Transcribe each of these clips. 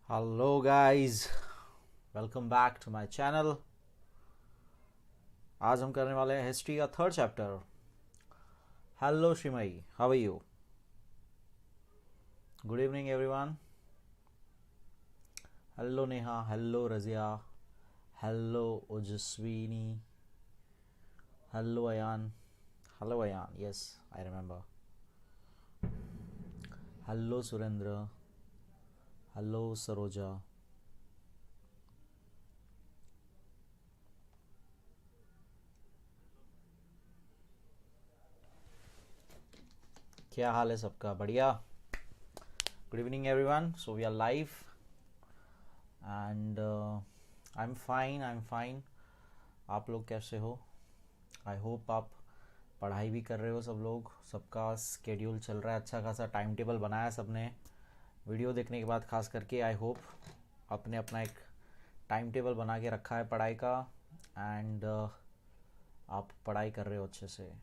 Hello guys, welcome back to my channel. आज हम करने वाले हैं हिस्ट्री का third chapter. Hello Shrimai, how are you? Good evening everyone. Hello Neha, hello Razia, hello Ojaswini, hello Ayaan, hello Ayaan, yes I remember. Hello Surendra, hello Saroja. क्या हाल है सबका? बढ़िया। Good evening everyone. So we are live and I am fine. आप लोग कैसे हो? आई होप आप पढ़ाई भी कर रहे हो। सब लोग, सबका स्केड्यूल चल रहा है, अच्छा खासा टाइम टेबल बनाया सबने वीडियो देखने के बाद। खास करके आई होप आपने अपना एक टाइम टेबल बना के रखा है पढ़ाई का एंड आप पढ़ाई कर रहे हो अच्छे से। एंड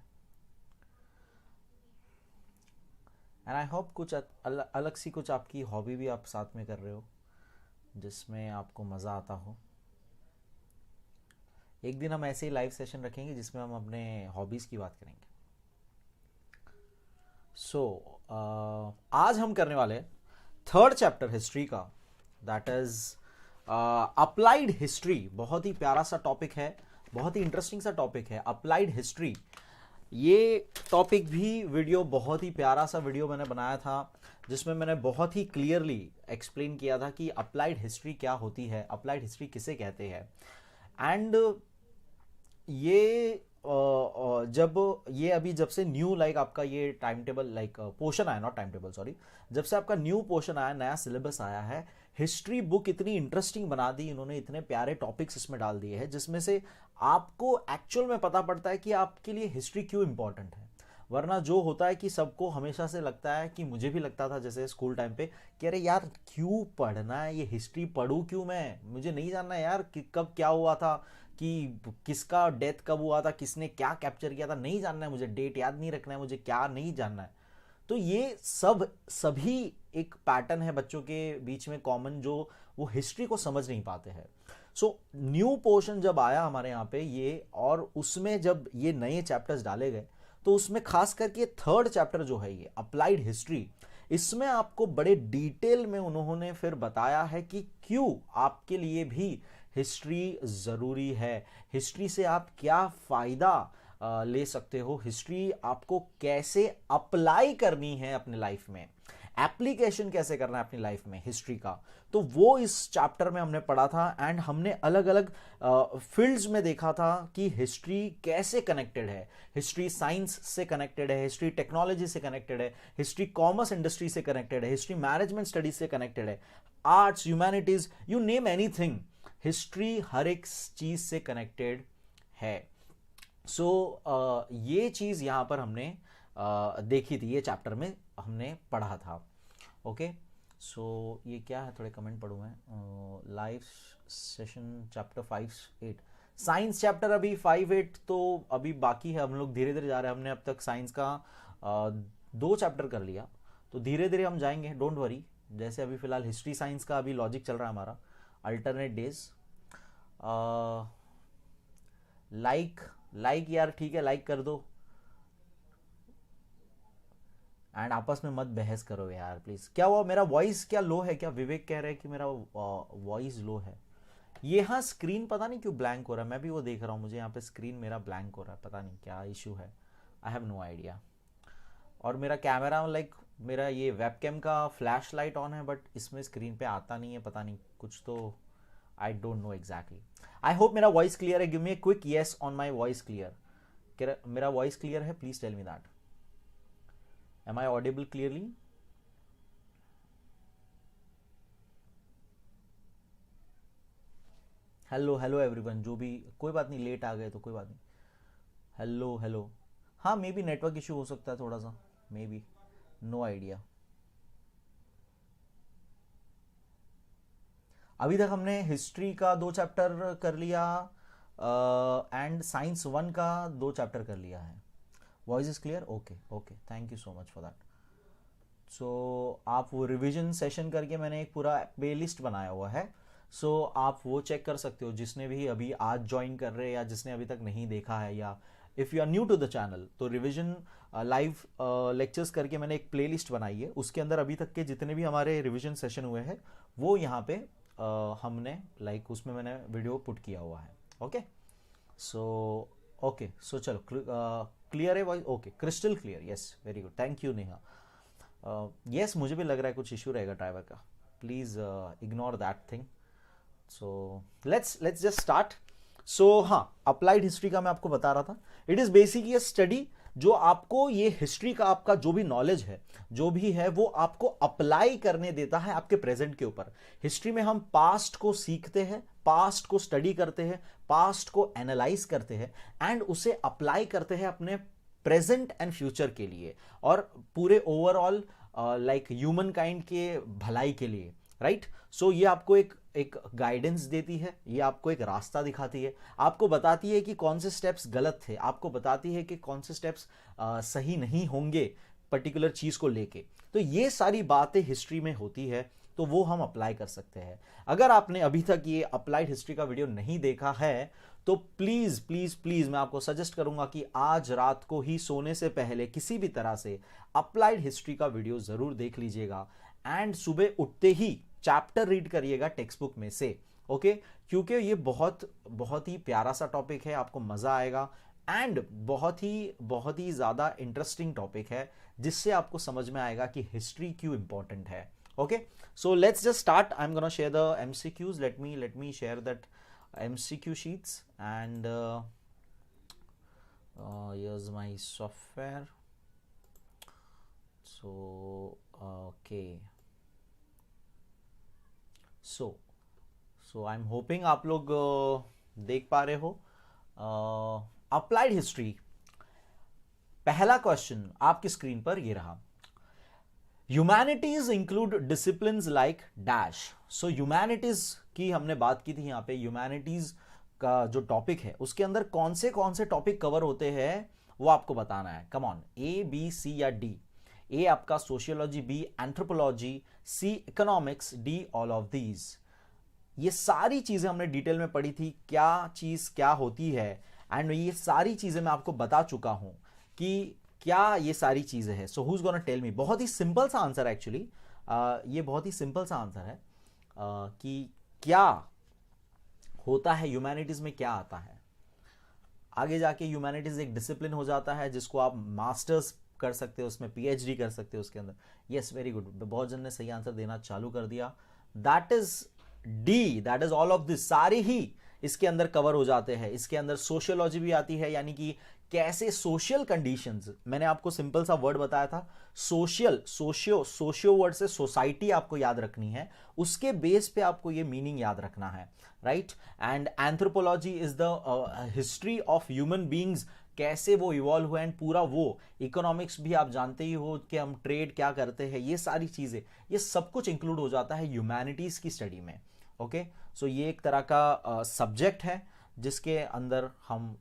आई होप कुछ अलग सी कुछ आपकी हॉबी भी आप साथ में कर रहे हो जिसमें आपको मज़ा आता हो। एक दिन हम ऐसे ही लाइव सेशन रखेंगे जिसमें हम अपने हॉबीज़ की बात करेंगे। सो आज हम करने वाले थर्ड चैप्टर हिस्ट्री का, दैट इज अप्लाइड हिस्ट्री। बहुत ही प्यारा सा टॉपिक है, बहुत ही इंटरेस्टिंग सा टॉपिक है अप्लाइड हिस्ट्री। ये टॉपिक भी वीडियो, बहुत ही प्यारा सा वीडियो मैंने बनाया था जिसमें मैंने बहुत ही क्लियरली एक्सप्लेन किया था कि अप्लाइड हिस्ट्री क्या होती है, अप्लाइड हिस्ट्री किसे कहते हैं। एंड ये जब ये अभी जब से न्यू लाइक आपका ये टाइम टेबल लाइक पोर्शन आया, नॉट टाइम टेबल सॉरी, जब से आपका न्यू पोर्शन आया, नया सिलेबस आया है, हिस्ट्री बुक इतनी इंटरेस्टिंग बना दी इन्होंने, इतने प्यारे टॉपिक्स इसमें डाल दिए हैं जिसमें से आपको एक्चुअल में पता पड़ता है कि आपके लिए हिस्ट्री क्यों इंपॉर्टेंट है। वरना जो होता है कि सबको हमेशा से लगता है, कि मुझे भी लगता था जैसे स्कूल टाइम पे, कि अरे यार क्यों पढ़ना है ये हिस्ट्री, पढ़ूं क्यों मैं, मुझे नहीं जानना यार कि कब क्या हुआ था, कि किसका डेथ कब हुआ था, किसने क्या कैप्चर किया था, नहीं जानना है मुझे, डेट याद नहीं रखना है मुझे, क्या नहीं जानना है। तो ये सब सभी एक पैटर्न है बच्चों के बीच में कॉमन, जो वो हिस्ट्री को समझ नहीं पाते हैं। सो न्यू पोर्शन जब आया हमारे यहाँ पे ये, और उसमें जब ये नए चैप्टर्स डाले गए, तो उसमें खास करके थर्ड चैप्टर जो है ये अप्लाइड हिस्ट्री, इसमें आपको बड़े डिटेल में उन्होंने फिर बताया है कि क्यों आपके लिए भी हिस्ट्री ज़रूरी है, हिस्ट्री से आप क्या फ़ायदा ले सकते हो, हिस्ट्री आपको कैसे अप्लाई करनी है अपने लाइफ में, एप्लीकेशन कैसे करना है अपनी लाइफ में हिस्ट्री का। तो वो इस चैप्टर में हमने पढ़ा था एंड हमने अलग अलग फील्ड्स में देखा था कि हिस्ट्री कैसे कनेक्टेड है। हिस्ट्री साइंस से कनेक्टेड है, हिस्ट्री टेक्नोलॉजी से कनेक्टेड है, हिस्ट्री कॉमर्स इंडस्ट्री से कनेक्टेड है, हिस्ट्री मैनेजमेंट स्टडीज से कनेक्टेड है, arts humanities, you name anything, history हर एक चीज से कनेक्टेड है। सो ये चीज़ यहाँ पर हमने देखी थी, ये चैप्टर में हमने पढ़ा था। ओके, सो ये क्या है, थोड़े कमेंट पढ़ूँ मैं। Live session chapter 5-8, science chapter अभी 5-8 तो अभी बाकी है, हम लोग धीरे धीरे जा रहे हैं। हमने अब तक साइंस का 2 चैप्टर कर लिया, तो धीरे धीरे हम जाएंगे, डोंट वरी। जैसे अभी फिलहाल हिस्ट्री साइंस का अभी लॉजिक चल रहा है हमारा, अल्टरनेट डेज। लाइक लाइक यार ठीक है, लाइक कर दो एंड आपस में मत बहस करो यार प्लीज। क्या हुआ, मेरा वॉइस क्या लो है क्या? विवेक कह रहे हैं कि मेरा वॉइस लो है। ये हाँ, स्क्रीन पता नहीं क्यों ब्लैंक हो रहा है, मैं भी वो देख रहा हूँ, मुझे यहाँ पे स्क्रीन मेरा ब्लैंक हो रहा है, पता नहीं क्या इशू है, आई हैव नो आइडिया। और मेरा कैमरा लाइक मेरा ये वेबकैम का फ्लैश लाइट ऑन है, बट इसमें स्क्रीन पे आता नहीं है, पता नहीं कुछ तो, I don't know exactly. I hope मेरा वॉइस क्लियर है, give me a quick yes on my voice clear. मेरा वॉइस क्लियर है, please tell me that. Am I audible clearly? Hello hello everyone, जो भी, कोई बात नहीं, लेट आ गए तो कोई बात नहीं। Hello hello. हाँ, मे बी नेटवर्क इशू हो सकता है थोड़ा सा, मे बी, नो आइडिया। अभी तक हमने हिस्ट्री का 2 चैप्टर कर लिया एंड साइंस 1 का 2 चैप्टर कर लिया है। Voice is clear? Okay okay, thank you so much for that. So आप वो रिवीजन सेशन करके मैंने एक पूरा प्लेलिस्ट बनाया हुआ है, सो आप वो चेक कर सकते हो, जिसने भी अभी आज ज्वाइन कर रहे हैं या जिसने अभी तक नहीं देखा है, या if you are new to the channel, तो रिवीजन लाइव लेक्चर्स करके मैंने एक प्लेलिस्ट बनाई है, उसके अंदर अभी तक के जितने भी हमारे रिवीजन सेशन हुए हैं वो यहाँ पे हमने उसमें मैंने वीडियो पुट किया हुआ है। ओके सो चलो क्लियर है voice? Okay, crystal clear, yes, very good, thank you Neha. Yes, मुझे भी लग रहा है कुछ इशू रहेगा ड्राइवर का, please ignore that thing. So let's just start. So हाँ, अप्लाइड हिस्ट्री का मैं आपको बता रहा था, it is basically a study जो आपको ये हिस्ट्री का आपका जो भी नॉलेज है, जो भी है, वो आपको अप्लाई करने देता है आपके प्रेजेंट के ऊपर। हिस्ट्री में हम पास्ट को सीखते हैं, पास्ट को स्टडी करते हैं, पास्ट को एनालाइज करते हैं एंड उसे अप्लाई करते हैं अपने प्रेजेंट एंड फ्यूचर के लिए और पूरे ओवरऑल ह्यूमन काइंड के भलाई के लिए, राइट। सो ये आपको एक गाइडेंस देती है, ये आपको एक रास्ता दिखाती है, आपको बताती है कि कौन से स्टेप्स गलत थे, आपको बताती है कि कौन से स्टेप्स सही नहीं होंगे पर्टिकुलर चीज को लेके। तो ये सारी बातें हिस्ट्री में होती है, तो वो हम अप्लाई कर सकते हैं। अगर आपने अभी तक ये अप्लाइड हिस्ट्री का वीडियो नहीं देखा है तो प्लीज प्लीज प्लीज मैं आपको सजेस्ट करूंगा कि आज रात को ही सोने से पहले किसी भी तरह से अप्लाइड हिस्ट्री का वीडियो जरूर देख लीजिएगा एंड सुबह उठते ही चैप्टर रीड करिएगा टेक्स्ट बुक में से। ओके, क्योंकि ये बहुत बहुत ही प्यारा सा टॉपिक है, आपको मजा आएगा एंड बहुत ही ज्यादा इंटरेस्टिंग टॉपिक है, जिससे आपको समझ में आएगा कि हिस्ट्री क्यों इंपॉर्टेंट है। Okay, so let's just start. I am gonna share the MCQs. Let me share that MCQ sheets and here's my software. So okay, so I'm hoping आप लोग देख पा रहे हो। अप्लाइड हिस्ट्री, पहला क्वेश्चन आपकी स्क्रीन पर ये रहा, humanities include disciplines like dash. So humanities की हमने बात की थी, यहाँ पे ह्यूमैनिटीज का जो टॉपिक है उसके अंदर कौन से टॉपिक कवर होते हैं वो आपको बताना है। कम ऑन, ए, बी, सी या डी? ए आपका sociology, B anthropology, C economics, D all of these. ये सारी चीजें हमने डिटेल में पढ़ी थी, क्या चीज क्या होती है, एंड ये सारी चीजें मैं आपको बता चुका हूं कि क्या ये सारी चीजें हैं। So who is gonna tell me? बहुत ही सिंपल सा आंसर है एक्चुअली, ये बहुत ही सिंपल सा आंसर है कि क्या होता है ह्यूमैनिटीज में, क्या आता है। आगे जाके ह्यूमैनिटीज एक डिसिप्लिन हो जाता है जिसको आप मास्टर्स कर सकते हो, उसमें PhD कर सकते हो उसके अंदर। यस, वेरी गुड, बहुत जन ने सही आंसर देना चालू कर दिया। That is D, that is all of this, सारे ही इसके अंदर कवर हो जाते हैं। इसके अंदर सोशियोलॉजी भी आती है, यानी कि कैसे सोशल कंडीशंस, मैंने आपको सिंपल सा वर्ड बताया था, सोशल, सोशियो वर्ड से सोसाइटी आपको याद रखनी है, उसके बेस पे आपको ये मीनिंग याद रखना है, right. And anthropology is the history of human beings, कैसे वो इवॉल्व हुए एंड पूरा वो। इकोनॉमिक्स भी आप जानते ही हो कि हम ट्रेड क्या करते हैं, ये सारी चीजें, ये सब कुछ इंक्लूड हो जाता है ह्यूमैनिटीज की स्टडी में। ओके, सो ये एक तरह का सब्जेक्ट है जिसके अंदर हम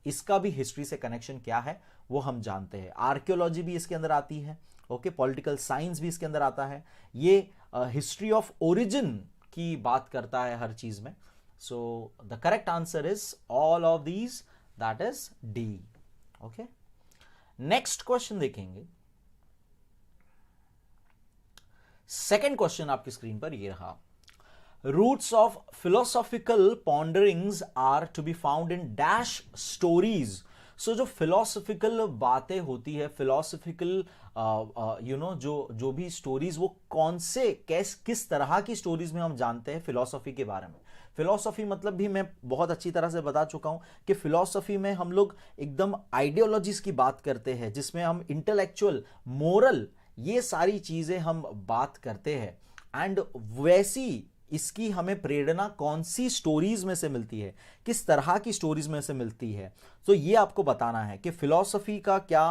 इसका भी हिस्ट्री से कनेक्शन क्या है वो हम जानते हैं। आर्कियोलॉजी भी इसके अंदर आती है, ओके, पॉलिटिकल साइंस भी इसके अंदर आता है। ये हिस्ट्री ऑफ ओरिजिन की बात करता है हर चीज में। सो the correct answer is all of these, that is D. Okay, next question देखेंगे। सेकेंड क्वेश्चन आपकी स्क्रीन पर ये रहा, Roots of philosophical ponderings are to be found in dash stories. So जो philosophical बातें होती है, philosophical जो भी stories, वो कौन से किस तरह की stories में हम जानते हैं philosophy के बारे में। philosophy मतलब भी मैं बहुत अच्छी तरह से बता चुका हूं कि philosophy में हम लोग एकदम ideologies की बात करते हैं, जिसमें हम intellectual, moral, ये सारी चीजें हम बात करते हैं। एंड वैसी इसकी हमें प्रेरणा कौन सी स्टोरीज में से मिलती है, किस तरह की स्टोरीज में से मिलती है, तो ये आपको बताना है कि फिलॉसफी का क्या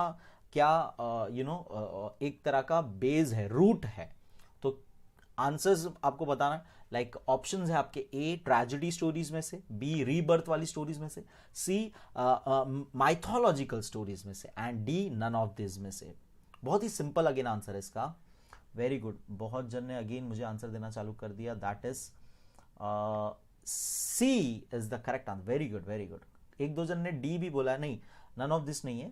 क्या एक तरह का बेस है, रूट है। तो आंसर्स आपको बताना है, लाइक ऑप्शंस है आपके, ए ट्रेजेडी स्टोरीज में से, बी रीबर्थ वाली स्टोरीज में से, सी माइथोलॉजिकल स्टोरीज में से, and D none of this में से। बहुत ही सिंपल अगेन आंसर है इसका, वेरी गुड, बहुत जन ने अगेन मुझे आंसर देना चालू कर दिया, that is C is the correct answer. Very good very good. एक दो जन ने डी भी बोला, नहीं नन ऑफ दिस नहीं है,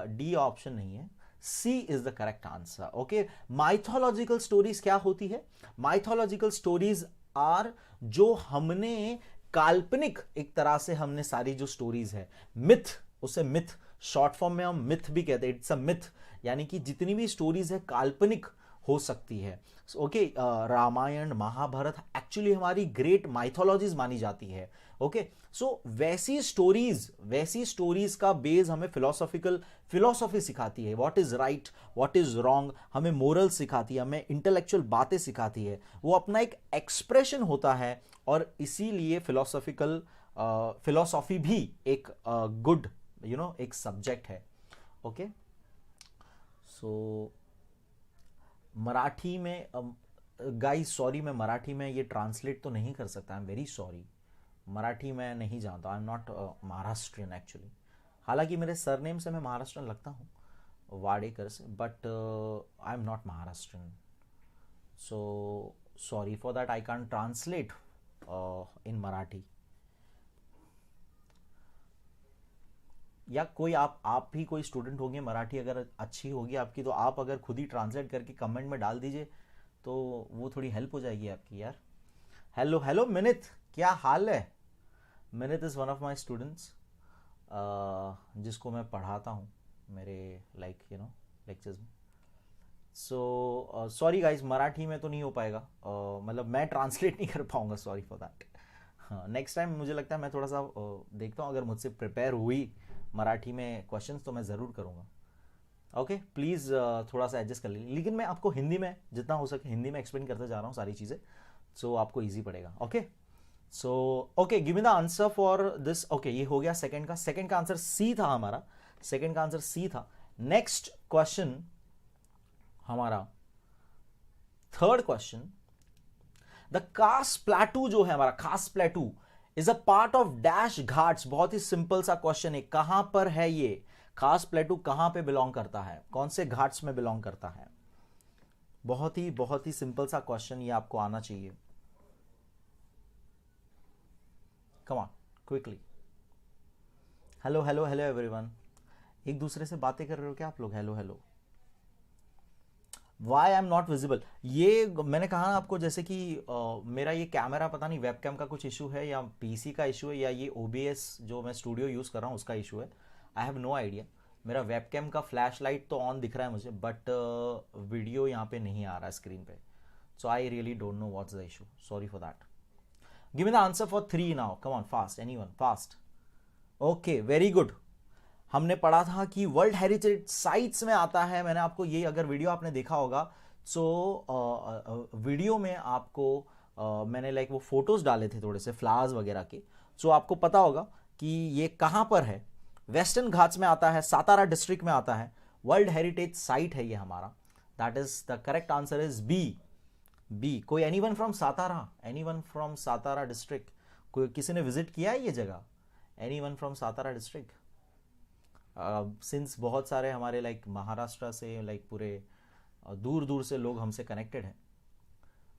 डी ऑप्शन नहीं है, C is the correct answer. Okay, mythological stories क्या होती है? माइथोलॉजिकल स्टोरीज आर जो हमने काल्पनिक, एक तरह से हमने सारी जो स्टोरीज है, मिथ, उसे मिथ शॉर्ट फॉर्म में हम मिथ भी कहते हैं, इट्स अ मिथ, यानी कि जितनी भी स्टोरीज है काल्पनिक हो सकती है। ओके, रामायण महाभारत एक्चुअली हमारी ग्रेट माइथोलॉजीज मानी जाती है। ओके, सो वैसी स्टोरीज का बेस हमें फिलोसॉफी सिखाती है, what is right what is wrong, हमें मोरल सिखाती है, हमें इंटेलेक्चुअल बातें सिखाती है, वो अपना एक एक्सप्रेशन होता है, और इसीलिए फिलोसॉफी भी एक गुड एक सब्जेक्ट है। ओके, सो मराठी में गाइस सॉरी, मैं मराठी में ये ट्रांसलेट तो नहीं कर सकता, I am very sorry, Marathi मैं नहीं जानता, आई एम नॉट महाराष्ट्रियन एक्चुअली, हालांकि मेरे सरनेम से मैं महाराष्ट्रियन लगता हूँ, वाडेकर से, but I am not Maharashtrian, so sorry for that, I can translate in Marathi. या कोई आप भी कोई स्टूडेंट होंगे, मराठी अगर अच्छी होगी आपकी, तो आप अगर खुद ही ट्रांसलेट करके कमेंट में डाल दीजिए, तो वो थोड़ी हेल्प हो जाएगी आपकी यार। हेलो हेलो मिनित, क्या हाल है? Minit is one of my students, जिसको मैं पढ़ाता हूँ मेरे लेक्चर्स में। सो सॉरी गाइज, मराठी में तो नहीं हो पाएगा, मतलब मैं ट्रांसलेट नहीं कर पाऊंगा, सॉरी फॉर दैट। हाँ, नेक्स्ट टाइम मुझे लगता है मैं थोड़ा सा देखता हूँ, अगर मुझसे प्रिपेयर हुई मराठी में क्वेश्चंस तो मैं ज़रूर करूँगा। ओके, प्लीज़ थोड़ा सा एडजस्ट कर लीजिए, लेकिन मैं आपको हिंदी में जितना हो सके हिंदी में एक्सप्लेन करते जा रहा हूँ सारी चीज़ें, सो आपको ईजी पड़ेगा। Okay, so okay, give me the answer for this. Okay, ये हो गया सेकंड का आंसर सी था हमारा, सेकंड का आंसर सी था। नेक्स्ट क्वेश्चन हमारा third question, the Kaas plateau जो है हमारा, Kaas plateau is a part of dash Ghats. बहुत ही सिंपल सा क्वेश्चन है, कहां पर है ये खास प्लेटू, कहां पे बिलोंग करता है, कौन से घाट्स में बिलोंग करता है? बहुत ही सिंपल सा क्वेश्चन, ये आपको आना चाहिए। कम on quickly. Hello hello hello everyone, एक दूसरे से बातें कर रहे हो क्या आप लोग? Hello hello. Why I am not visible, ये मैंने कहा ना आपको, जैसे कि मेरा ये कैमरा पता नहीं वेबकैम का कुछ इशू है, या पीसी का इशू है, या ये ओबीएस जो मैं स्टूडियो यूज़ कर रहा हूँ उसका इशू है, आई हैव नो आइडिया। मेरा वेबकैम का फ्लैश लाइट तो ऑन दिख रहा है मुझे, बट वीडियो यहाँ पे नहीं आ रहा है स्क्रीन पे, so I really don't know what's the issue, sorry for that. Give me the answer for 3 now, come on fast, anyone fast. Okay, very good. हमने पढ़ा था कि वर्ल्ड हेरिटेज साइट्स में आता है, मैंने आपको ये, अगर वीडियो आपने देखा होगा सो वीडियो में आपको मैंने वो फोटोज डाले थे थोड़े से फ्लावर्स वगैरह के, सो आपको पता होगा कि ये कहाँ पर है, वेस्टर्न घाट्स में आता है, सातारा डिस्ट्रिक्ट में आता है, वर्ल्ड हेरिटेज साइट है ये हमारा, that is the correct answer is B. कोई एनीवन फ्रॉम सातारा डिस्ट्रिक्ट, कोई किसी ने विजिट किया है ये जगह? Anyone from Satara district? Since बहुत सारे हमारे महाराष्ट्र से पूरे दूर दूर से लोग हमसे कनेक्टेड हैं,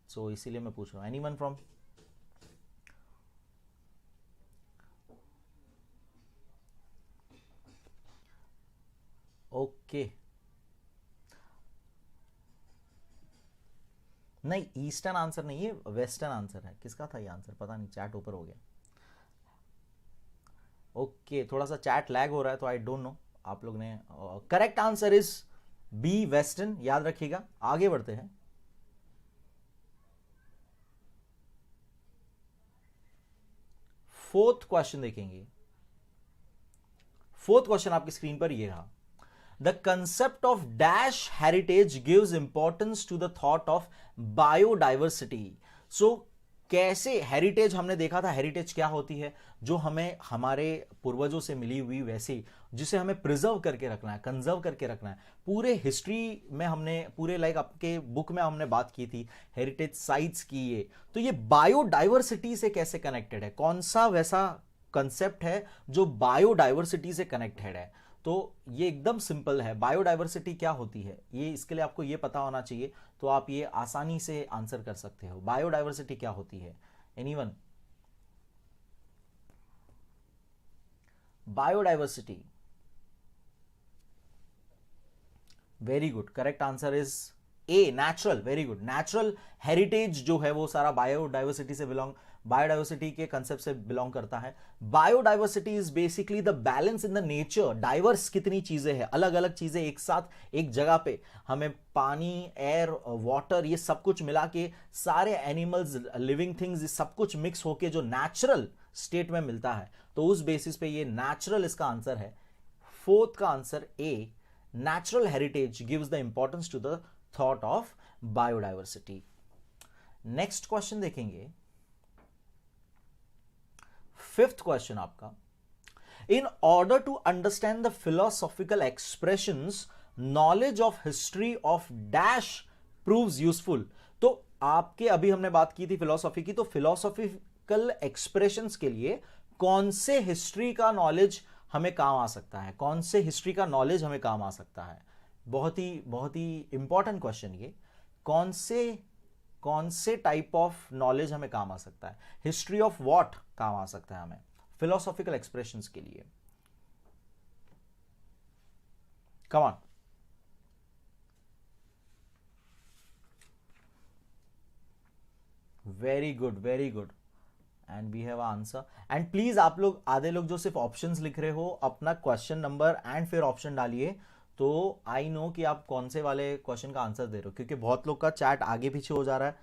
सो इसीलिए मैं पूछ रहा हूँ, एनीवन फ्रॉम? ओके, नहीं ईस्टर्न आंसर नहीं है, वेस्टर्न आंसर है। किसका था ये आंसर पता नहीं, चैट ऊपर हो गया। ओके, थोड़ा सा चैट लैग हो रहा है, तो आई डोंट नो आप लोग ने, correct answer is B, western, याद रखिएगा। आगे बढ़ते हैं, फोर्थ क्वेश्चन देखेंगे। फोर्थ क्वेश्चन आपकी स्क्रीन पर ये रहा, the concept of dash heritage gives importance to the thought of biodiversity. So कैसे हेरिटेज, हमने देखा था हेरिटेज क्या होती है, जो हमें हमारे पूर्वजों से मिली हुई वैसी, जिसे हमें प्रिजर्व करके रखना है, कंजर्व करके रखना है। पूरे हिस्ट्री में हमने पूरे आपके बुक में हमने बात की थी हेरिटेज साइट्स की, ये तो ये बायोडाइवर्सिटी से कैसे कनेक्टेड है, कौन सा वैसा कंसेप्ट है जो बायोडाइवर्सिटी से कनेक्टेड है? तो ये एकदम सिंपल है। बायोडाइवर्सिटी क्या होती है, ये इसके लिए आपको ये पता होना चाहिए, तो आप ये आसानी से आंसर कर सकते हो। बायोडाइवर्सिटी क्या होती है, anyone? Biodiversity, very good, correct answer is a, natural. Very good, natural heritage जो है वो सारा बायोडाइवर्सिटी से बिलोंग, बायोडाइवर्सिटी के कंसेप्ट से बिलोंग करता है। Biodiversity is basically the balance in the nature. Diverse कितनी चीजें हैं, अलग अलग चीजें एक साथ एक जगह पे, हमें पानी, एयर, वाटर, ये सब कुछ मिला के सारे एनिमल्स, लिविंग थिंग्स, सब कुछ मिक्स होके जो नेचुरल स्टेट में मिलता है, तो उस बेसिस पे ये नेचुरल इसका आंसर है। फोर्थ का answer A, natural heritage gives the importance to the thought of biodiversity. Next question देखेंगे, फिफ्थ क्वेश्चन आपका, in order to understand the philosophical expressions, knowledge of history of dash proves useful. तो आपके अभी हमने बात की थी फिलोसॉफी की, तो फिलोसॉफिकल एक्सप्रेशंस के लिए कौन से हिस्ट्री का नॉलेज हमें काम आ सकता है, कौन से हिस्ट्री का नॉलेज हमें काम आ सकता है? बहुत ही इंपॉर्टेंट क्वेश्चन ये। कौन से टाइप ऑफ नॉलेज हमें काम आ सकता है, हिस्ट्री ऑफ व्हाट काम आ सकता है हमें फिलोसॉफिकल एक्सप्रेशंस के लिए? Come on, very good, very good, and we have answer. And please आप लोग, आधे लोग जो सिर्फ ऑप्शंस लिख रहे हो, अपना क्वेश्चन नंबर एंड फिर ऑप्शन डालिए, तो आई नो कि आप कौन से वाले क्वेश्चन का आंसर दे रहे हो, क्योंकि बहुत लोग का चैट आगे पीछे हो जा रहा है।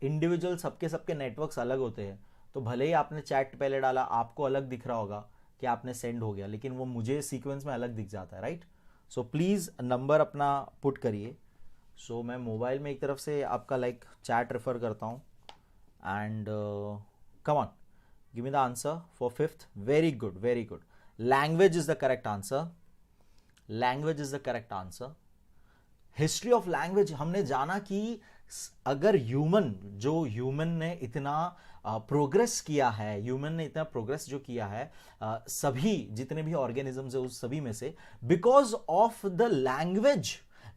इंडिविजुअल सबके सबके नेटवर्क्स अलग होते हैं, तो भले ही आपने चैट पहले डाला, आपको अलग दिख रहा होगा कि आपने सेंड हो गया, लेकिन वो मुझे सीक्वेंस में अलग दिख जाता है, राइट? सो प्लीज नंबर अपना पुट करिए। सो मैं मोबाइल में एक तरफ से आपका चैट रेफर करता हूँ, and come on, give me the answer for fifth. Very good, very good. Language is the correct answer. Language is the correct answer. History of language, हमने जाना कि अगर ह्यूमन ने इतना प्रोग्रेस किया है, ह्यूमन ने इतना प्रोग्रेस जो किया है, सभी जितने भी ऑर्गेनिजम्स है उस सभी में से, बिकॉज ऑफ द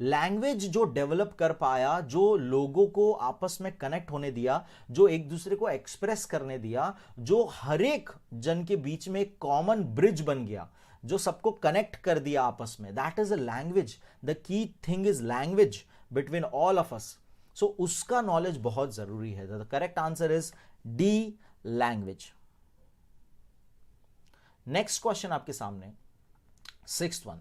लैंग्वेज जो डेवलप कर पाया, जो लोगों को आपस में कनेक्ट होने दिया, जो एक दूसरे को एक्सप्रेस करने दिया, जो हर एक जन के बीच में एक कॉमन ब्रिज बन गया, जो सबको कनेक्ट कर दिया आपस में, that is a language. The key thing is language between all of us. So उसका नॉलेज बहुत जरूरी है। The correct answer is D, language. Next question आपके सामने, sixth one.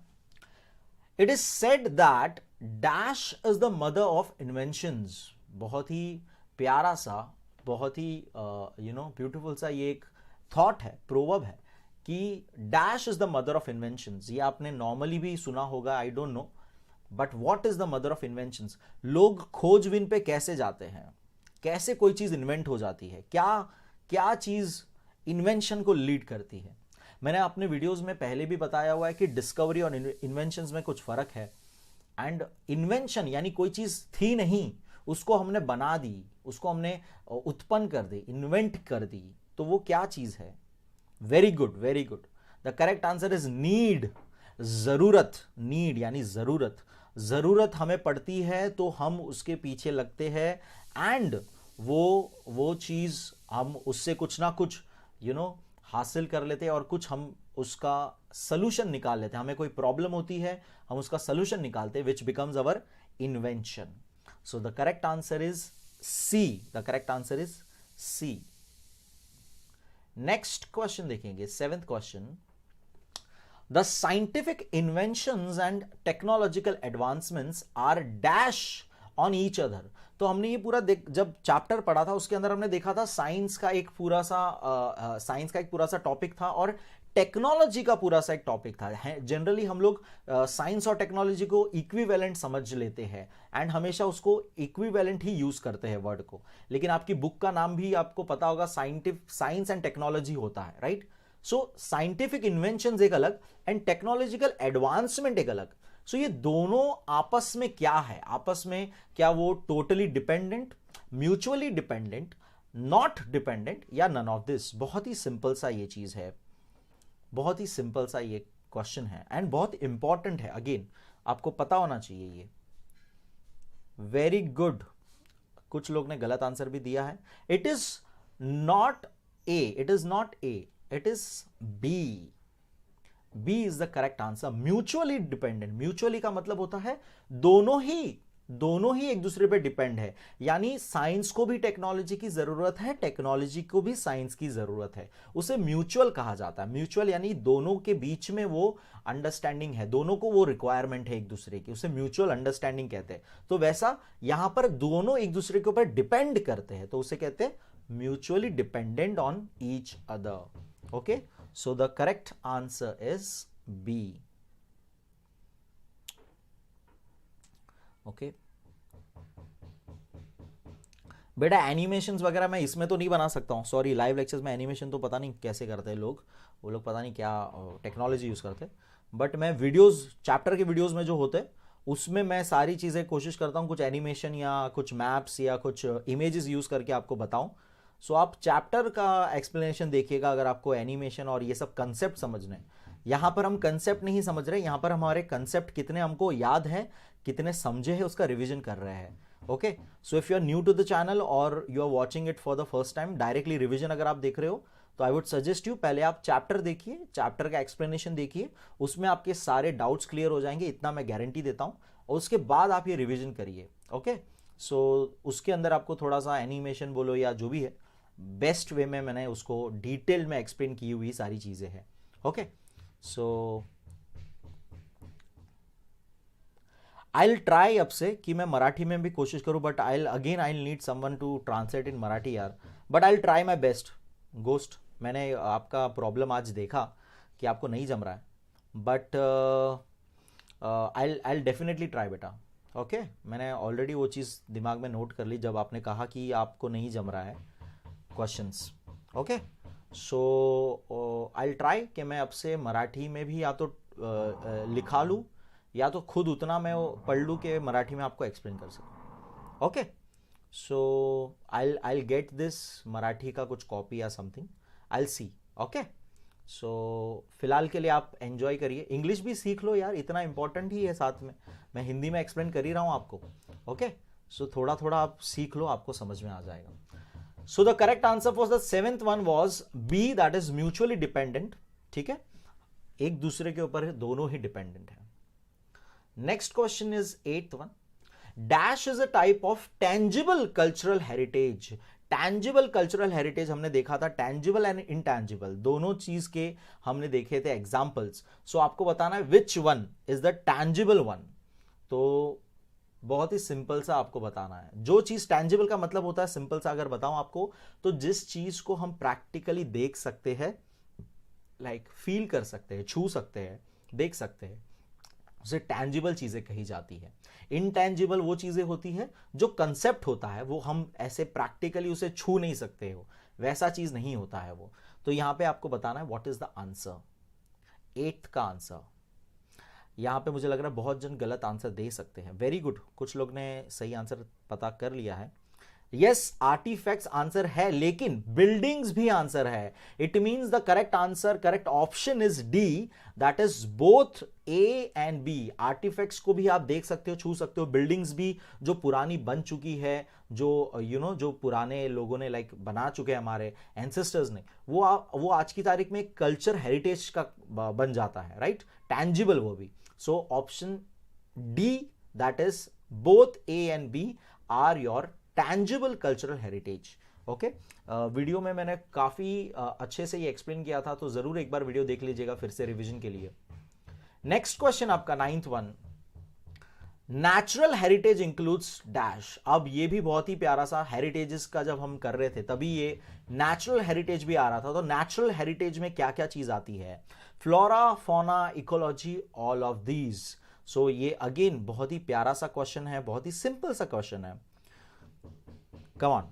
It is said that dash is the mother of inventions. बहुत ही प्यारा सा, बहुत ही ब्यूटीफुल सा ये एक थॉट है, प्रोवर्ब है कि dash is the mother of inventions. ये आपने नॉर्मली भी सुना होगा, आई don't no, but what is the mother of inventions? लोग खोजबीन पे कैसे जाते हैं, कैसे कोई चीज इन्वेंट हो जाती है, क्या चीज इन्वेंशन को लीड करती है? मैंने अपने वीडियोस में पहले भी बताया हुआ है कि डिस्कवरी और इन्वेंशंस में कुछ फर्क है। एंड इन्वेंशन यानी कोई चीज थी नहीं, उसको हमने बना दी, उसको हमने उत्पन्न कर दी, इन्वेंट कर दी, तो वो क्या चीज है? Very good, very good. The correct answer is need, जरूरत। नीड यानी जरूरत हमें पड़ती है तो हम उसके पीछे लगते हैं, एंड वो चीज हम उससे कुछ ना कुछ हासिल कर लेते हैं, और कुछ हम उसका सॉल्यूशन निकाल लेते हैं। हमें कोई प्रॉब्लम होती है, हम उसका सॉल्यूशन निकालते हैं, which becomes our invention. So the correct answer is C, the correct answer is C. Next question देखेंगे, seventh question. The scientific inventions and technological advancements are dash on each other. तो हमने ये पूरा जब chapter पढ़ा था उसके अंदर हमने देखा था साइंस का एक पूरा सा टॉपिक था, और टेक्नोलॉजी का पूरा सा एक टॉपिक था। जनरली हम लोग साइंस और टेक्नोलॉजी को इक्विवेलेंट समझ लेते हैं, एंड हमेशा उसको इक्विवेलेंट ही यूज करते हैं वर्ड को, लेकिन आपकी बुक का नाम भी आपको पता होगा, साइंस एंड टेक्नोलॉजी होता है, राइट? सो साइंटिफिक इन्वेंशन एक अलग एंड टेक्नोलॉजिकल एडवांसमेंट एक अलग। सो ये दोनों आपस में क्या है? आपस में क्या वो totally dependent, mutually dependent, not dependent, या नन ऑफ दिस? बहुत ही सिंपल सा ये चीज है, बहुत ही सिंपल सा ये क्वेश्चन है एंड बहुत इंपॉर्टेंट है, अगेन आपको पता होना चाहिए ये। वेरी गुड, कुछ लोग ने गलत आंसर भी दिया है। It is not A, it is not A, it is B. B is the correct answer. Mutually dependent, mutually का मतलब होता है दोनों ही एक दूसरे पे डिपेंड है, यानी साइंस को भी टेक्नोलॉजी की जरूरत है, टेक्नोलॉजी को भी साइंस की जरूरत है, उसे म्यूचुअल कहा जाता है। म्यूचुअल यानी दोनों के बीच में वो अंडरस्टैंडिंग है, दोनों को वो रिक्वायरमेंट है एक दूसरे की, उसे म्यूचुअल अंडरस्टैंडिंग कहते हैं। तो वैसा यहां पर दोनों एक दूसरे के ऊपर डिपेंड करते हैं, तो उसे कहते हैं mutually dependent on each other. Okay, so the correct answer is B. Okay बेटा, एनिमेशंस वगैरह मैं इसमें तो नहीं बना सकता हूँ, सॉरी। लाइव लेक्चर्स में एनिमेशन तो पता नहीं कैसे करते हैं लोग, वो लोग पता नहीं क्या टेक्नोलॉजी यूज़ करते हैं, बट मैं वीडियोस, चैप्टर के वीडियोस में जो होते हैं उसमें मैं सारी चीज़ें कोशिश करता हूँ कुछ एनिमेशन या कुछ मैप्स या कुछ इमेजेस यूज़ करके आपको बताऊँ। सो आप चैप्टर का एक्सप्लेनेशन देखिएगा अगर आपको एनिमेशन और ये सब कंसेप्ट समझने हैं। यहाँ पर हम कंसेप्ट नहीं समझ रहे, यहाँ पर हमारे कंसेप्ट कितने हमको याद है, कितने समझे हैं, उसका रिविजन कर रहे हैं। Okay, so if you are new to the channel और you are watching it for the first time, directly revision अगर आप देख रहे हो तो आई वुड सजेस्ट यू पहले आप चैप्टर देखिए, चैप्टर का एक्सप्लेनेशन देखिए, उसमें आपके सारे डाउट्स क्लियर हो जाएंगे, इतना मैं गारंटी देता हूं, और उसके बाद आप ये रिविजन करिए। ओके, सो उसके अंदर आपको थोड़ा सा एनिमेशन बोलो या जो भी है, बेस्ट वे में मैंने उसको डिटेल में एक्सप्लेन की हुई सारी चीजें हैं। ओके, सो आई ट्राई अब से कि मैं मराठी में भी कोशिश करूं, but I need someone to translate in Marathi यार, but I try my best. Ghost, मैंने आपका प्रॉब्लम आज देखा कि आपको नहीं जम रहा है, बट आई डेफिनेटली ट्राई बेटा। ओके, मैंने ऑलरेडी वो चीज़ दिमाग में नोट कर ली जब आपने कहा कि आपको नहीं जम रहा है questions. Okay, so I try कि मैं अब से मराठी में भी या तो लिखा लूँ या तो खुद उतना मैं पढ़ लूँ कि मराठी में आपको एक्सप्लेन कर सकूँ। Okay, so I get this Marathi का कुछ कॉपी या समथिंग, आई सी। ओके, सो फिलहाल के लिए आप एंजॉय करिए, इंग्लिश भी सीख लो यार, इतना इंपॉर्टेंट ही है साथ में, मैं हिंदी में एक्सप्लेन कर ही रहा हूँ आपको। ओके, सो थोड़ा थोड़ा आप सीख लो, आपको समझ में आ जाएगा। So the correct answer for the seventh one was B, that is mutually dependent. ठीक है, एक दूसरे के ऊपर दोनों ही डिपेंडेंट है। Next question is eighth one. Dash is a type of tangible cultural heritage. Tangible cultural heritage हमने देखा था, tangible and intangible दोनों चीज के हमने देखे थे एग्जाम्पल्स। सो आपको बताना है which one is the tangible one। तो बहुत ही सिंपल सा आपको बताना है, जो चीज tangible का मतलब होता है, सिंपल सा अगर बताऊं आपको, तो जिस चीज को हम प्रैक्टिकली देख सकते हैं, लाइक फील कर सकते हैं, छू सकते हैं, देख सकते हैं, उसे टैंजिबल चीजें कही जाती है। इनटैंजिबल वो चीजें होती है जो कंसेप्ट होता है, वो हम ऐसे प्रैक्टिकली उसे छू नहीं सकते हो, वैसा चीज नहीं होता है वो। तो यहां पे आपको बताना है what is the answer, eighth का आंसर। यहां पे मुझे लग रहा है बहुत जन गलत आंसर दे सकते हैं। वेरी गुड, कुछ लोग ने सही आंसर पता कर लिया है। यस, आर्टिफैक्ट्स आंसर है, लेकिन बिल्डिंग्स भी आंसर है। It means the correct answer, correct option is D, that is both A and B. Artefacts को भी आप देख सकते हो, छू सकते हो, बिल्डिंग्स भी जो पुरानी बन चुकी है, जो जो पुराने लोगों ने लाइक बना चुके हैं, हमारे एंसेस्टर्स ने, वो आज की तारीख में कल्चर हेरिटेज का बन जाता है, राइट, टैंजिबल वो भी। So option D, that is both A and B are your tangible cultural heritage. Okay, video में मैंने काफी अच्छे से ये एक्सप्लेन किया था, तो जरूर एक बार वीडियो देख लीजिएगा फिर से रिवीजन के लिए। नेक्स्ट क्वेश्चन आपका ninth one, natural heritage includes dash. अब ये भी बहुत ही प्यारा सा, हेरिटेजेस का जब हम कर रहे थे तभी ये नेचुरल हेरिटेज भी आ रहा था। तो नेचुरल हेरिटेज में क्या क्या चीज आती है, flora, fauna, ecology, all of these. So ये अगेन बहुत ही प्यारा सा क्वेश्चन है, बहुत ही सिंपल सा क्वेश्चन है। Come on.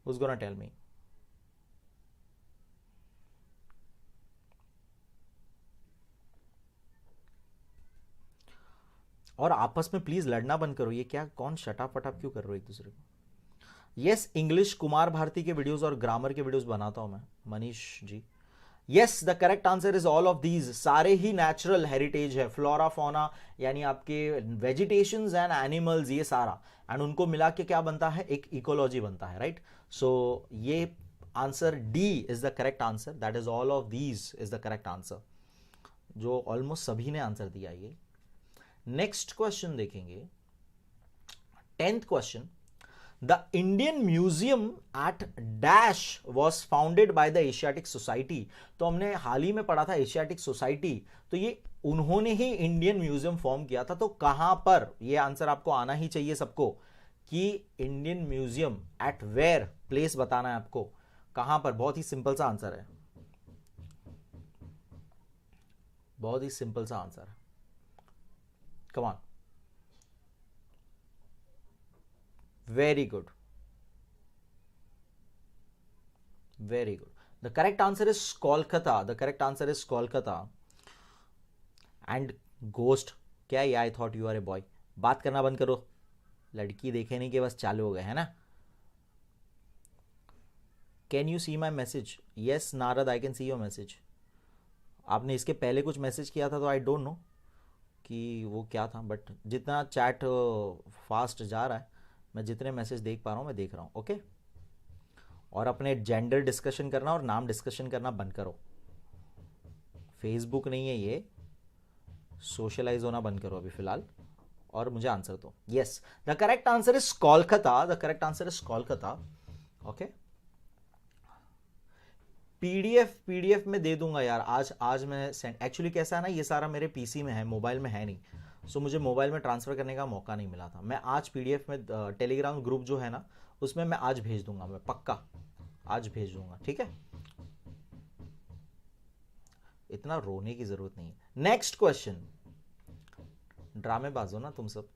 Who's gonna tell me? और आपस में प्लीज लड़ना बंद करो, ये क्या, कौन शटापटाप क्यों कर रहे हो एक दूसरे को। यस, इंग्लिश कुमार भारती के वीडियोस और ग्रामर के वीडियोस बनाता हूं मैं, Manish ji. Yes, the correct answer is all of these, सारे ही नेचुरल हेरिटेज है, फ्लोरा फोना यानी आपके वेजिटेशंस एंड एनिमल्स, ये सारा, एंड उनको मिला के क्या बनता है, एक इकोलॉजी बनता है, राइट। सो ये answer D is the correct answer, that is all of these is the correct answer, जो ऑलमोस्ट सभी ने आंसर दिया ये। नेक्स्ट क्वेश्चन देखेंगे, 10th question, the Indian museum at dash was founded by the Asiatic society. तो हमने हाल ही में पढ़ा था एशियाटिक सोसाइटी, तो ये उन्होंने ही इंडियन म्यूजियम फॉर्म किया था, तो कहां पर, ये आंसर आपको आना ही चाहिए सबको, कि Indian museum at where, place बताना है आपको, कहां पर। बहुत ही सिंपल सा आंसर है, बहुत ही सिंपल सा आंसर है, come on, very good, very good. The correct answer is Kolkata, the correct answer is Kolkata. And ghost, क्या ये, I thought you are a boy, बात करना बंद करो, लड़की देखे नहीं कि बस चालू हो गए, है ना। Can you see my message, yes Narad, I can see your message. आपने इसके पहले कुछ मैसेज किया था तो आई डोंट नो कि वो क्या था, बट जितना चैट फास्ट जा रहा है, मैं जितने मैसेज देख पा रहा हूँ मैं देख रहा हूँ, ओके। और अपने जेंडर डिस्कशन करना और नाम डिस्कशन करना बंद करो, फेसबुक नहीं है ये, सोशलाइज होना बंद करो अभी फिलहाल, और मुझे आंसर दो। Yes, the correct answer is Kolkata, the correct answer is Kolkata, okay. PDF में दे दूंगा यार, आज मैं सेंड, एक्चुअली कैसा है ना, ये सारा मेरे पीसी में है, मोबाइल में है नहीं, सो मुझे मोबाइल में ट्रांसफर करने का मौका नहीं मिला था। मैं आज पीडीएफ में, टेलीग्राम ग्रुप जो है ना, उसमें मैं आज भेज दूंगा, मैं पक्का आज भेज दूंगा, ठीक है। इतना रोने की जरूरत नहीं है। नेक्स्ट क्वेश्चन, ड्रामेबाज हो ना तुम सब।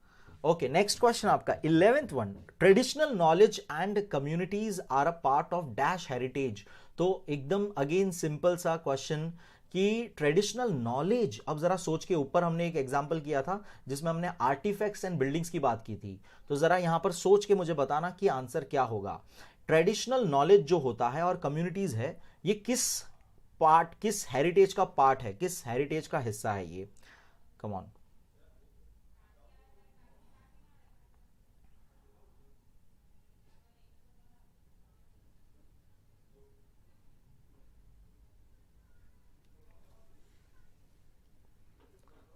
ओके, नेक्स्ट क्वेश्चन आपका 11th one, traditional knowledge and communities are a part of dash heritage. तो एकदम अगेन सिंपल सा क्वेश्चन कि ट्रेडिशनल नॉलेज, अब जरा सोच के, ऊपर हमने एक एग्जांपल किया था जिसमें हमने आर्टिफैक्ट्स एंड बिल्डिंग्स की बात की थी, तो जरा यहां पर सोच के मुझे बताना कि आंसर क्या होगा। ट्रेडिशनल नॉलेज जो होता है और कम्युनिटीज है, ये किस पार्ट, किस हेरिटेज का पार्ट है, किस हेरिटेज का हिस्सा है ये, कम ऑन।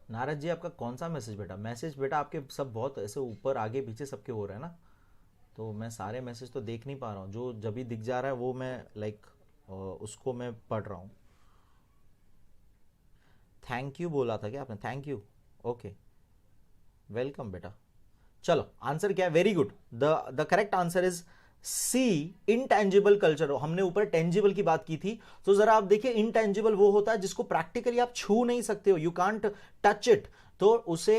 नारद जी, आपका कौन सा मैसेज बेटा, मैसेज बेटा आपके सब बहुत ऐसे ऊपर आगे पीछे सबके हो रहे हैं ना, तो मैं सारे मैसेज तो देख नहीं पा रहा हूँ, जो जब भी दिख जा रहा है वो मैं लाइक उसको मैं पढ़ रहा हूँ। थैंक यू बोला था क्या आपने, थैंक यू, ओके, वेलकम बेटा। चलो आंसर क्या है, very good, the correct answer is C, intangible culture. हमने ऊपर टेंजिबल की बात की थी, तो जरा आप देखिए, इनटेंजिबल वो होता है जिसको प्रैक्टिकली आप छू नहीं सकते हो, यू कांट टच इट, तो उसे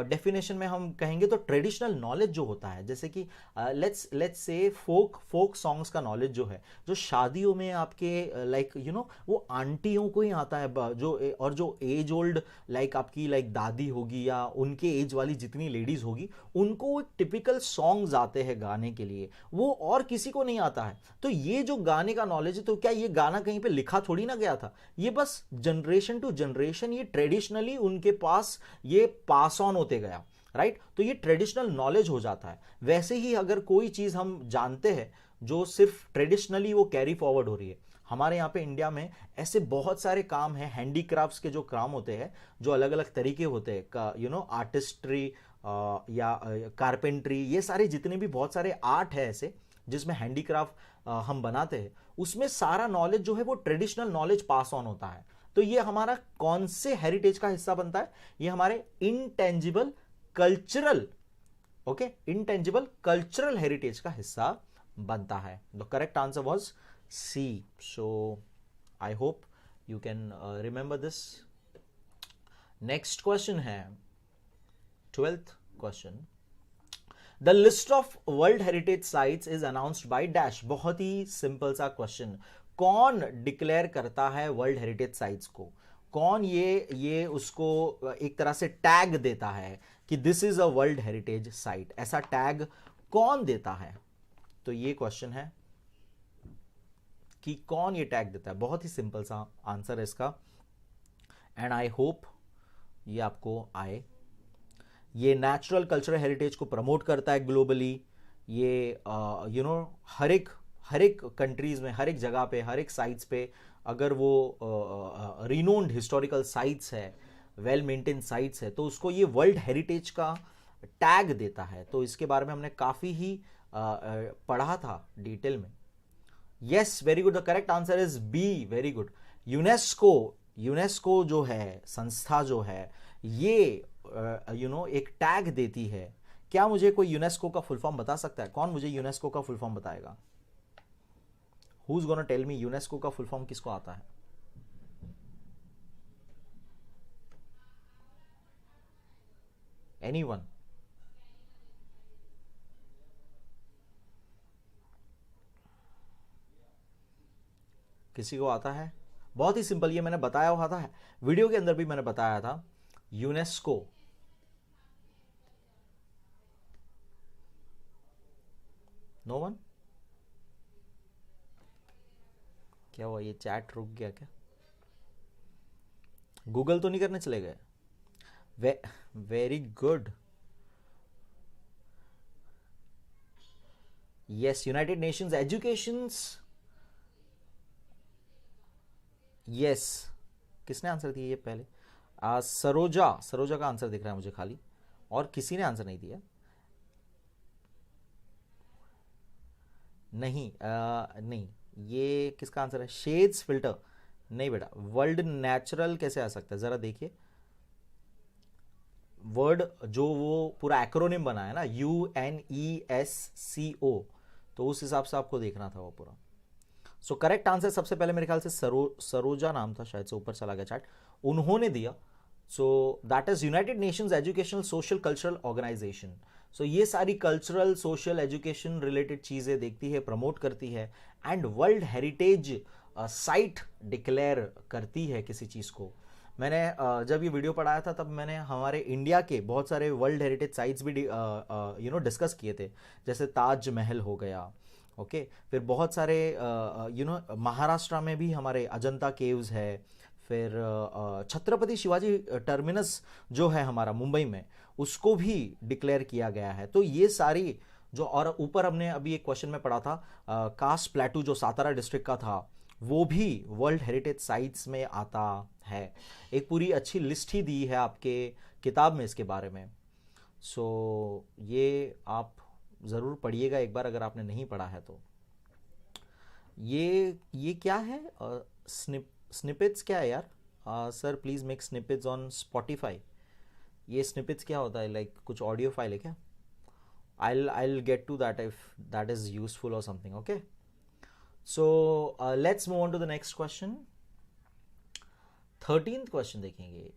डेफिनेशन में हम कहेंगे तो ट्रेडिशनल नॉलेज जो होता है, जैसे कि लेट्स से फोक सॉन्ग्स का नॉलेज जो है, जो शादियों में आपके लाइक यू नो वो आंटियों को ही आता है, जो और जो एज ओल्ड लाइक आपकी लाइक दादी होगी या उनके एज वाली जितनी लेडीज होगी, उनको टिपिकल सॉन्ग्स आते हैं गाने के लिए, वो और किसी को नहीं आता है। तो ये जो गाने का नॉलेज है, तो क्या ये गाना कहीं पे लिखा थोड़ी ना गया था, ये बस जनरेशन टू जनरेशन ये ट्रेडिशनली उनके पास ये पास ऑन होते गया, राइट। तो ये ट्रेडिशनल नॉलेज हो जाता है। वैसे ही अगर कोई चीज हम जानते हैं जो सिर्फ ट्रेडिशनली वो कैरी फॉरवर्ड हो रही है, हमारे यहाँ पे इंडिया में ऐसे बहुत सारे काम हैं, हैंडीक्राफ्ट्स के जो काम होते हैं, जो अलग अलग तरीके होते हैं, यू नो आर्टिस्ट्री या कारपेंट्री, ये सारे जितने भी बहुत सारे आर्ट है ऐसे जिसमें हैंडीक्राफ्ट हम बनाते हैं, उसमें सारा नॉलेज जो है वो ट्रेडिशनल नॉलेज पास ऑन होता है। तो ये हमारा कौन से हेरिटेज का हिस्सा बनता है, ये हमारे intangible cultural, okay, intangible cultural heritage का हिस्सा बनता है। The correct answer was C, so I hope you can remember this. Next question है 12th question, the list of world heritage sites is announced by dash. बहुत ही simple सा question, कौन declare करता है वर्ल्ड हेरिटेज साइट्स को, कौन ये उसको एक तरह से टैग देता है कि this is a world heritage site, ऐसा टैग कौन देता है। तो ये क्वेश्चन है कि कौन ये टैग देता है। बहुत ही सिंपल सा आंसर है इसका, एंड आई होप ये आपको आए। ये नेचुरल कल्चरल हेरिटेज को प्रमोट करता है ग्लोबली। ये हर एक कंट्रीज में, हर एक जगह पे, हर एक साइट्स पे अगर वो रिनोन्ड हिस्टोरिकल साइट्स है, वेल मेंटेन साइट्स है, तो उसको ये वर्ल्ड हेरिटेज का टैग देता है। तो इसके बारे में हमने काफ़ी ही पढ़ा था डिटेल में। Yes, very good, the correct answer is B, very good. UNESCO जो है संस्था जो है, ये एक टैग देती है। क्या मुझे कोई यूनेस्को का फुल फॉर्म बता सकता है? कौन मुझे यूनेस्को का फुल फॉर्म बताएगा? Who is gonna tell me UNESCO का फुल फॉर्म किसको आता है? एनीवन? किसी को आता है? बहुत ही सिंपल, ये मैंने बताया हुआ था, वीडियो के अंदर भी मैंने बताया था। UNESCO no one? क्या हुआ, ये चैट रुक गया क्या? गूगल तो नहीं करने चले गए? Very good. Yes, United Nations educations. Yes, किसने आंसर दिया ये पहले? सरोजा का आंसर दिख रहा है मुझे खाली, और किसी ने आंसर नहीं दिया। नहीं, नहीं, ये किसका आंसर है? Shades filter? नहीं बेटा, वर्ल्ड नेचुरल कैसे आ सकता है, जरा देखिए। वर्ड जो वो पूरा एक्रोनिम बना है ना, UNESCO, तो उस हिसाब से आपको देखना था वो पूरा। सो करेक्ट आंसर सबसे पहले मेरे ख्याल से सरोजा नाम था, शायद से ऊपर चला गया चैट, उन्होंने दिया। So that is United Nations Educational Social Cultural Organization. So ये सारी कल्चरल सोशल एजुकेशन रिलेटेड चीज़ें देखती है, प्रमोट करती है, and world heritage site declare करती है किसी चीज़ को। मैंने जब ये वीडियो पढ़ाया था तब मैंने हमारे इंडिया के बहुत सारे वर्ल्ड हेरिटेज साइट्स भी डिस्कस किए थे, जैसे ताज महल हो गया, ओके। फिर बहुत सारे महाराष्ट्र में भी हमारे अजंता केव्स है, फिर छत्रपति शिवाजी टर्मिनस जो है हमारा मुंबई में, उसको भी डिक्लेयर किया गया है। तो ये सारी जो, और ऊपर हमने अभी एक क्वेश्चन में पढ़ा था कास प्लेटू जो सातारा डिस्ट्रिक्ट का था, वो भी वर्ल्ड हेरिटेज साइट्स में आता है। एक पूरी अच्छी लिस्ट ही दी है आपके किताब में इसके बारे में। सो ये आप ज़रूर पढ़िएगा एक बार अगर आपने नहीं पढ़ा है तो। ये क्या है? स्निपेट्स क्या है यार? Sir please make snippets on Spotify. ये स्निपेट्स क्या होता है? लाइक कुछ ऑडियो फाइल है क्या? I'll get to that if that is useful or something, okay? So let's move on to the next question. 13th question देखेंगे।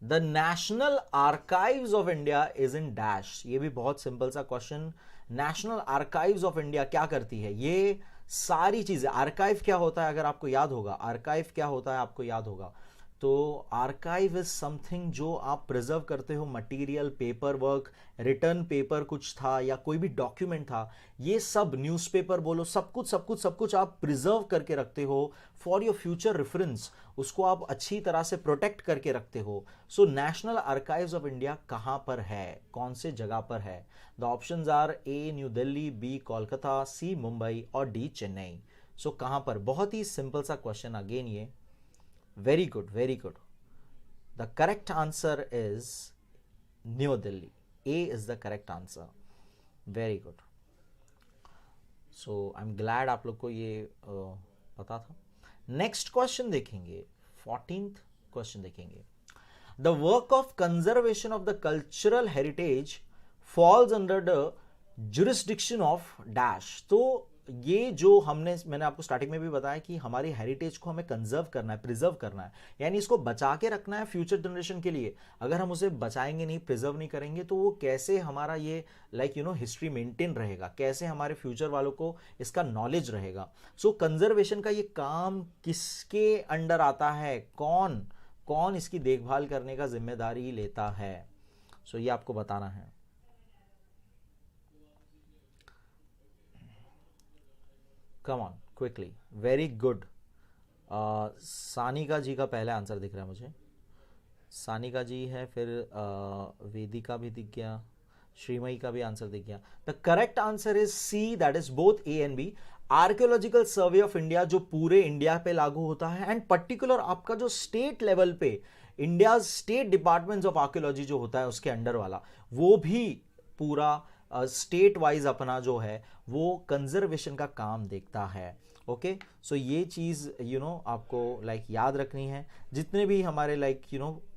The National Archives of India is in dash। ये भी बहुत simple सा question. National Archives of India क्या करती है? ये सारी चीजें, आर्काइव क्या होता है अगर आपको याद होगा, आर्काइव क्या होता है आपको याद होगा, तो आर्काइव इज समथिंग जो आप प्रिजर्व करते हो, material, paper work, return paper कुछ था या कोई भी डॉक्यूमेंट था, ये सब न्यूज़पेपर बोलो, सब कुछ आप प्रिजर्व करके रखते हो फॉर योर फ्यूचर रेफरेंस। उसको आप अच्छी तरह से प्रोटेक्ट करके रखते हो। So National Archives of India कहाँ पर है, कौन से जगह पर है? The options are A New Delhi, B Kolkata, C Mumbai और डी चेन्नई। सो कहाँ पर? बहुत ही सिंपल सा क्वेश्चन अगेन ये। Very good, very good. The correct answer is New Delhi. A is the correct answer. Very good. So I'm glad आप लोग को ये पता था। Next question देखेंगे, 14th question देखेंगे। The work of conservation of the cultural heritage falls under the jurisdiction of dash। तो ये जो मैंने आपको स्टार्टिंग में भी बताया कि हमारी हेरिटेज को हमें कंजर्व करना है, प्रिजर्व करना है, यानी इसको बचा के रखना है फ्यूचर जनरेशन के लिए। अगर हम उसे बचाएंगे नहीं, प्रिजर्व नहीं करेंगे, तो वो कैसे हमारा ये हिस्ट्री मेंटेन रहेगा, कैसे हमारे फ्यूचर वालों को इसका नॉलेज रहेगा। सो कंजर्वेशन का ये काम किसके अंडर आता है, कौन इसकी देखभाल करने का जिम्मेदारी लेता है? सो ये आपको बताना है। Come on quickly, very good. Sanika ji का पहले आंसर दिख रहा है मुझे, सानिका जी है, फिर वेदिका भी दिख गया, श्रीमयी का भी आंसर दिख गया। The correct answer is C, that is both A and B. Archaeological survey of India जो पूरे इंडिया पे लागू होता है, एंड पर्टिकुलर आपका जो स्टेट लेवल पे India state departments of archaeology जो होता है उसके अंडर वाला, वो भी पूरा स्टेट वाइज अपना जो है वो कंजर्वेशन का काम देखता है। ओके, सो ये चीज़ आपको याद रखनी है। जितने भी हमारे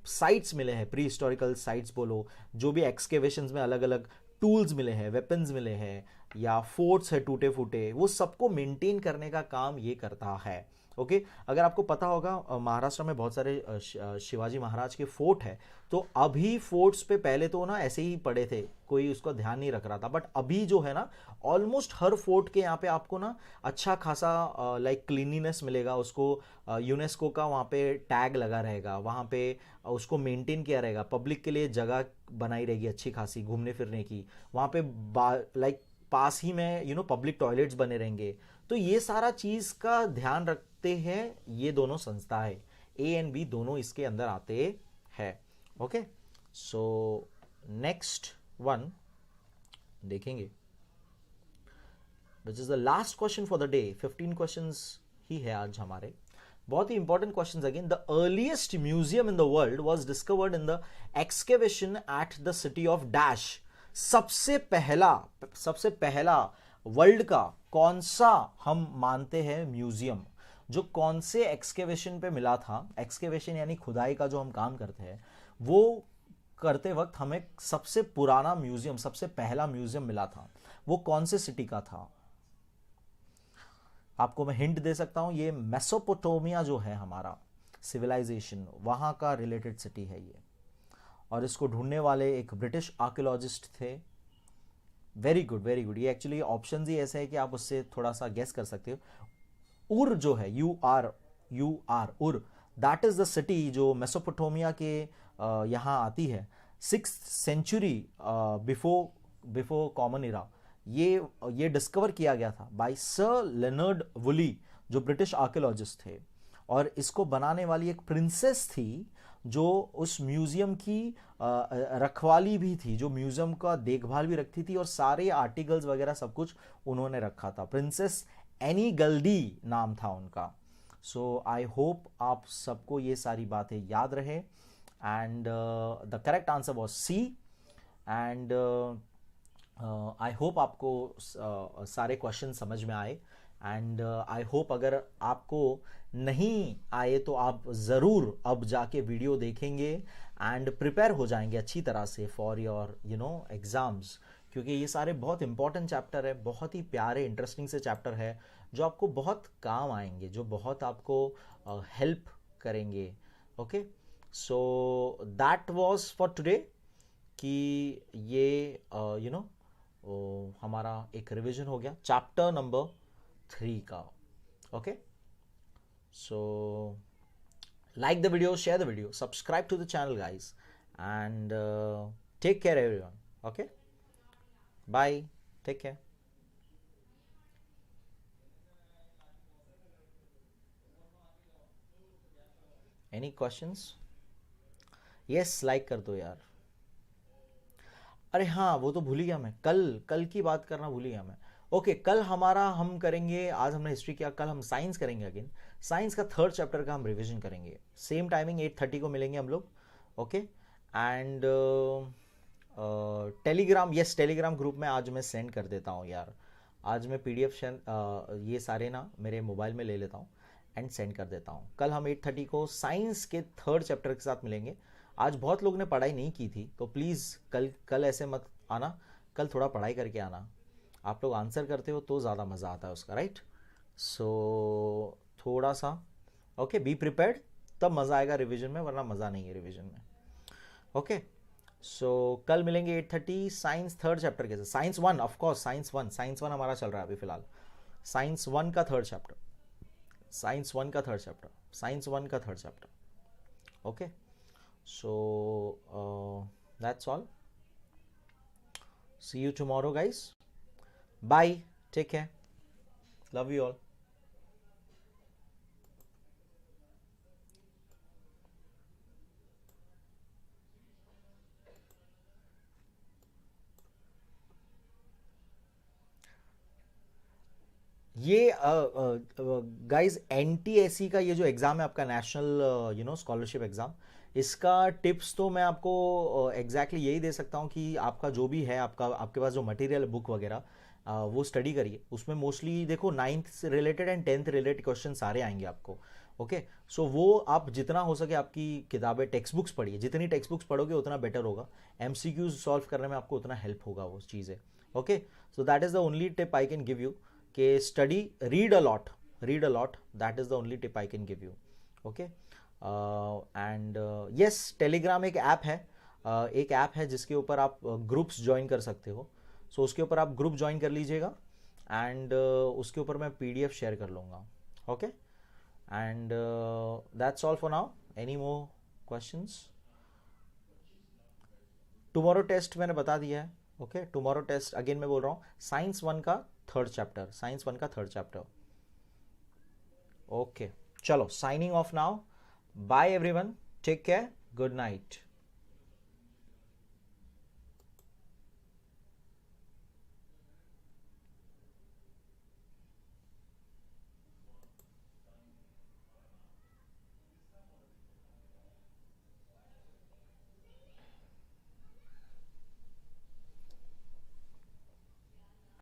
साइट्स मिले हैं, प्री हिस्टोरिकल साइट्स बोलो, जो भी एक्सकेवेशंस में अलग अलग टूल्स मिले हैं, वेपन्स मिले हैं, या फोर्ट्स है टूटे फूटे, वो सबको मेंटेन करने का काम ये करता है। ओके, अगर आपको पता होगा महाराष्ट्र में बहुत सारे शिवाजी महाराज के फोर्ट है, तो अभी फोर्ट्स पे पहले तो ना ऐसे ही पड़े थे, कोई उसका ध्यान नहीं रख रहा था, बट अभी जो है ना ऑलमोस्ट हर फोर्ट के यहाँ पे आपको ना अच्छा खासा क्लीनिनेस मिलेगा, उसको यूनेस्को का वहाँ पे टैग लगा रहेगा, वहाँ पे उसको मेंटेन किया रहेगा, पब्लिक के लिए जगह बनाई रहेगी अच्छी खासी घूमने फिरने की, वहाँ पे पास ही में पब्लिक टॉयलेट्स बने रहेंगे। तो ये सारा चीज का ध्यान रखते हैं ये दोनों संस्थाएं, ए एंड बी दोनों इसके अंदर आते हैं। ओके, सो नेक्स्ट वन देखेंगे, which is the last question for the day. 15 questions ही है आज हमारे, बहुत ही important questions again. The earliest museum in the world was discovered in the excavation at the city of dash. सबसे पहला world का कौन सा हम मानते हैं म्यूजियम, जो कौन से एक्सकेवेशन पे मिला था। एक्सकेवेशन यानी खुदाई का जो हम काम करते हैं, वो करते वक्त हमें सबसे पुराना म्यूजियम, सबसे पहला म्यूजियम मिला था, वो कौन से सिटी का था। आपको मैं हिंट दे सकता हूं, ये मेसोपोटामिया जो है हमारा सिविलाइजेशन, वहां का रिलेटेड सिटी है ये, और इसको ढूंढने वाले एक ब्रिटिश आर्कियोलॉजिस्ट थे। Very good, very good. ये एक्चुअली ऑप्शन ही ऐसे है कि आप उससे थोड़ा सा गेस कर सकते हो। उर जो है, यू आर उर, दैट इज द सिटी जो मेसोपोटामिया के यहाँ आती है। 6th सेंचुरी बिफोर कॉमन इरा ये डिस्कवर किया गया था बाय सर लेनर्ड वुली, जो ब्रिटिश आर्कियोलॉजिस्ट थे, और इसको बनाने वाली एक प्रिंसेस थी जो उस म्यूजियम की रखवाली भी थी, जो म्यूजियम का देखभाल भी रखती थी, और सारे आर्टिकल्स वगैरह सब कुछ उन्होंने रखा था। प्रिंसेस एनी गल्डी नाम था उनका। सो आई होप आप सबको ये सारी बातें याद रहे, and the correct answer was C. And I hope आपको सारे क्वेश्चन समझ में आए, एंड आई होप अगर आपको नहीं आए तो आप ज़रूर अब जाके वीडियो देखेंगे एंड प्रिपेयर हो जाएंगे अच्छी तरह से फॉर योर एग्ज़ाम्स, क्योंकि ये सारे बहुत इंपॉर्टेंट चैप्टर है, बहुत ही प्यारे इंटरेस्टिंग से चैप्टर है, जो आपको बहुत काम आएंगे, जो बहुत आपको हेल्प करेंगे। Okay, so that was for today, कि ये हमारा एक रिवीजन हो गया चैप्टर नंबर 3 का। Okay, so like the video, share the video, subscribe to the channel guys, and take care everyone. Okay, bye, take care. Any questions? Yes, like कर दो यार। अरे हाँ, वो तो भूल ही गया मैं, कल की बात करना भूल ही गया मैं। ओके, कल हम करेंगे, आज हमने हिस्ट्री किया, कल हम साइंस करेंगे अगेन। साइंस का 3rd चैप्टर का हम रिवीजन करेंगे, सेम टाइमिंग 8:30 को मिलेंगे हम लोग। ओके, एंड टेलीग्राम ग्रुप में आज मैं सेंड कर देता हूँ यार। आज मैं PDF ये सारे ना मेरे मोबाइल में ले लेता हूँ एंड सेंड कर देता हूँ। कल हम 8:30 को साइंस के 3rd चैप्टर के साथ मिलेंगे। आज बहुत लोग ने पढ़ाई नहीं की थी, तो प्लीज़ कल ऐसे मत आना, कल थोड़ा पढ़ाई करके आना। आप लोग आंसर करते हो तो ज़्यादा मज़ा आता है उसका, राइट। सो थोड़ा सा ओके, बी प्रिपेयर्ड, तब मज़ा आएगा रिवीजन में, वरना मज़ा नहीं है रिवीजन में। ओके, सो कल मिलेंगे 8:30 साइंस 3rd चैप्टर के साथ। साइंस 1 ऑफकोर्स, साइंस वन हमारा चल रहा है अभी फिलहाल। साइंस 1 का 3rd चैप्टर, साइंस 1 का 3rd चैप्टर, साइंस 1 का 3rd chapter. Okay, so that's all. See you tomorrow guys. Bye, take care. Love you all. ये गाइस एनटीएससी का ये जो एग्ज़ाम है आपका, नेशनल स्कॉलरशिप एग्ज़ाम, इसका टिप्स तो मैं आपको एग्जैक्टली यही दे सकता हूँ कि आपका जो भी है, आपके पास जो मटेरियल बुक वगैरह, वो स्टडी करिए। उसमें मोस्टली देखो 9th से related and 10th related question सारे आएंगे आपको। ओके, सो वो आप जितना हो सके आपकी किताबें, टेक्स्ट बुक्स पढ़िए, जितनी टेक्स्ट बुक्स पढ़ोगे उतना बेटर होगा। एमसीक्यूज सॉल्व करने में आपको उतना हेल्प होगा वो चीज़ें। Okay, so that is the only tip I can give you, कि study, read a lot, read a lot, that is the only tip I can give you. Okay, and yes, Telegram एक app है, एक app है जिसके ऊपर आप groups join कर सकते हो। सो उसके ऊपर आप ग्रुप ज्वाइन कर लीजिएगा, एंड उसके ऊपर मैं पीडीएफ शेयर कर लूँगा। Okay, and that's all for now. Any more questions? Tomorrow test मैंने बता दिया है। ओके, टुमारो टेस्ट अगेन मैं बोल रहा हूँ, साइंस 1 का थर्ड चैप्टर, साइंस 1 का थर्ड चैप्टर। ओके, चलो signing off now, bye everyone, take care, good night.